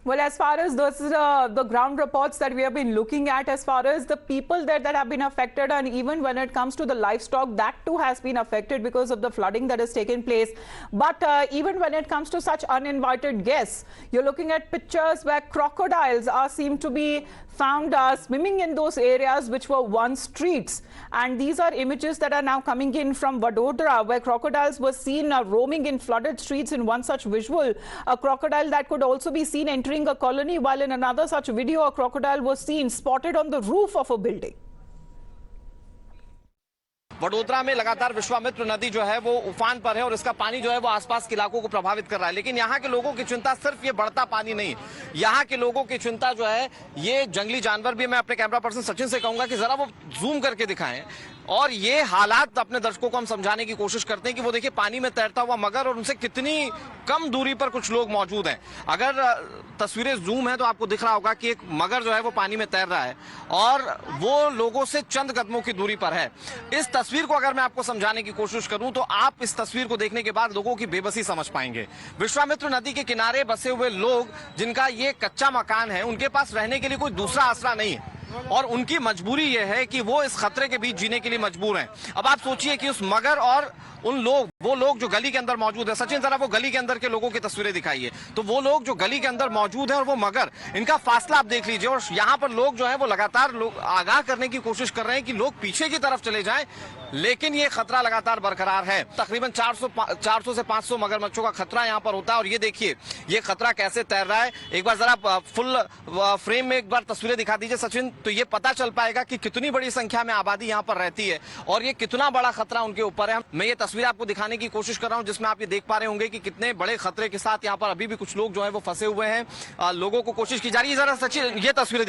Well, as far as those the ground reports that we have been looking at, as far as the people there that have been affected, and even when it comes to the livestock, that too has been affected because of the flooding that has taken place. But even when it comes to such uninvited guests, you're looking at pictures where crocodiles are seem to be found swimming in those areas which were once streets. And these are images that are now coming in from Vadodara, where crocodiles were seen roaming in flooded streets. In one such visual, a crocodile that could also be seen entering a colony, while in another such video, a crocodile was seen spotted on the roof of a building. Vadodara में लगातार विश्वामित्र नदी जो है वो उफान पर है और इसका पानी जो है वो आसपास के इलाकों को प्रभावित कर रहा है। लेकिन यहाँ के लोगों की चिंता सिर्फ ये बढ़ता पानी नहीं, यहाँ के लोगों की चिंता जो है ये जंगली जानवर भी। मैं अपने कैमरा पर्सन सचिन से कहूंगा कि जरा वो जूम करके दिखाएं और ये हालात अपने दर्शकों को हम समझाने की कोशिश करते हैं कि वो देखिए पानी में तैरता हुआ मगर और उनसे कितनी कम दूरी पर कुछ लोग मौजूद हैं। अगर तस्वीरें जूम है तो आपको दिख रहा होगा कि एक मगर जो है वो पानी में तैर रहा है और वो लोगों से चंद कदमों की दूरी पर है। इस तस्वीर को अगर मैं आपको समझाने की कोशिश करूं तो आप इस तस्वीर को देखने के बाद लोगों की बेबसी समझ पाएंगे। विश्वामित्र नदी के किनारे बसे हुए लोग जिनका ये कच्चा मकान है, उनके पास रहने के लिए कोई दूसरा आसरा नहीं है और उनकी मजबूरी यह है कि वो इस खतरे के बीच जीने के लिए मजबूर हैं। अब आप सोचिए कि उस मगर और वो लोग जो गली के अंदर मौजूद है, सचिन जरा वो गली के अंदर के लोगों की तस्वीरें दिखाइए, तो वो लोग जो गली के अंदर मौजूद है और वो मगर, इनका फासला आप देख लीजिए। और यहाँ पर लोग जो है वो लगातार लोग आगाह करने की कोशिश कर रहे हैं कि लोग पीछे की तरफ चले जाएं, लेकिन ये खतरा लगातार बरकरार है। तकरीबन 400 से 500 मगरमच्छों का खतरा यहाँ पर होता है और ये देखिए ये खतरा कैसे तैर रहा है। एक बार जरा फुल फ्रेम में एक बार तस्वीरें दिखा दीजिए सचिन, तो ये पता चल पाएगा कि कितनी बड़ी संख्या में आबादी यहाँ पर रहती है और ये कितना बड़ा खतरा उनके ऊपर है। मैं ये तस्वीर आपको दिखाने की कोशिश कर रहा हूँ जिसमें आप ये देख पा रहे होंगे कि कितने बड़े खतरे के साथ यहाँ पर अभी भी कुछ लोग जो है वो फंसे हुए हैं। लोगों को कोशिश की जा रही है। जरा सचिन ये तस्वीरें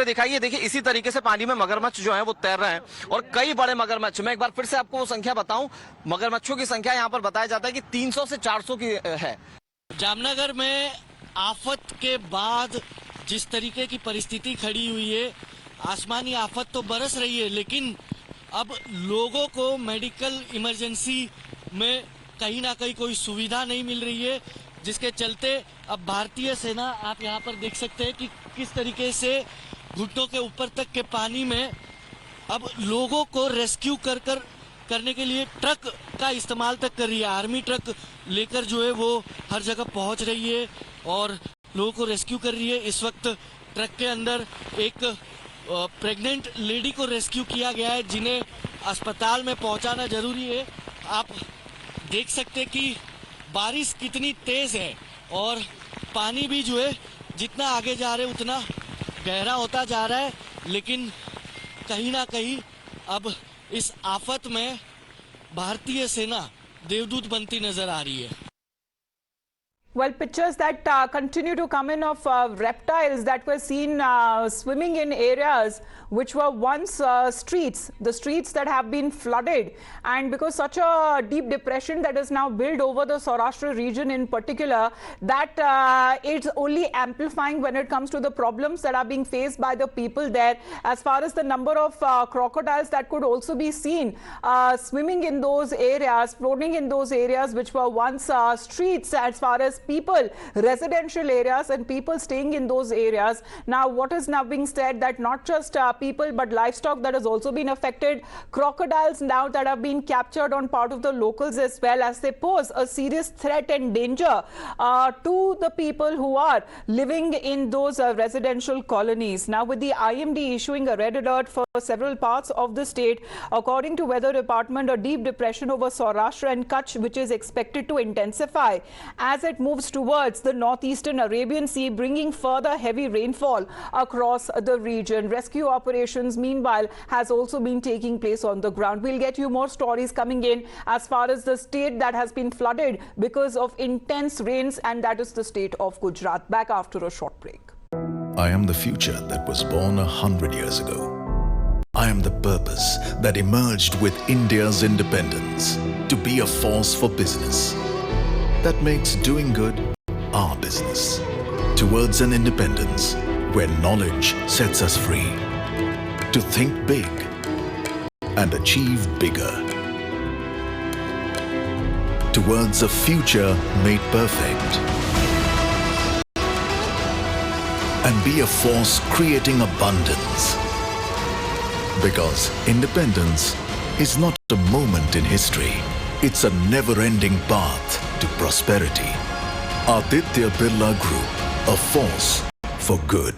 दिखाइए, देखिए इसी तरीके से पानी में मगरमच्छ जो है वो तैर रहे हैं और कई बड़े मगरमच्छ। मैं एक बार फिर से आपको वो संख्या बताऊं, मगरमच्छों की संख्या यहाँ पर बताया जाता है कि 300 से 400 की है। जामनगर में आफत के बाद जिस तरीके की परिस्थिति खड़ी हुई है, आसमानी आफत तो बरस रही है, लेकिन अब लोगों को मेडिकल इमरजेंसी में कहीं ना कहीं कोई सुविधा नहीं मिल रही है, जिसके चलते अब भारतीय सेना, आप यहाँ पर देख सकते हैं कि किस तरीके से घुटनों के ऊपर तक के पानी में अब लोगों को रेस्क्यू करने के लिए ट्रक का इस्तेमाल तक कर रही है। आर्मी ट्रक लेकर जो है वो हर जगह पहुंच रही है और लोगों को रेस्क्यू कर रही है। इस वक्त ट्रक के अंदर एक प्रेग्नेंट लेडी को रेस्क्यू किया गया है, जिन्हें अस्पताल में पहुंचाना जरूरी है। आप देख सकते कि बारिश कितनी तेज है और पानी भी जो है जितना आगे जा रहे उतना गहरा होता जा रहा है, लेकिन कहीं ना कहीं अब इस आफत में भारतीय सेना देवदूत बनती नजर आ रही है। Well, pictures that continue to come in of reptiles that were seen swimming in areas which were once streets, the streets that have been flooded, and because such a deep depression that is now built over the Saurashtra region in particular, that it's only amplifying when it comes to the problems that are being faced by the people there. As far as the number of crocodiles that could also be seen swimming in those areas, floating in those areas which were once streets, as far as people, residential areas and people staying in those areas. Now what is now being said that not just people but livestock that has also been affected, crocodiles now that have been captured on part of the locals as well, as they pose a serious threat and danger to the people who are living in those residential colonies. Now with the IMD issuing a red alert for several parts of the state, according to Weather Department, a deep depression over Saurashtra and Kutch which is expected to intensify as it moves towards the northeastern Arabian Sea, bringing further heavy rainfall across the region. Rescue operations meanwhile has also been taking place on the ground. We'll get you more stories coming in as far as the state that has been flooded because of intense rains, and that is the state of Gujarat. Back after a short break. I am the future that was born 100 years ago. I am the purpose that emerged with India's independence, to be a force for business that makes doing good our business, towards an independence where knowledge sets us free, to think big and achieve bigger, towards a future made perfect and be a force creating abundance. Because independence is not a moment in history, it's a never-ending path to prosperity. Aditya Birla Group, a force for good.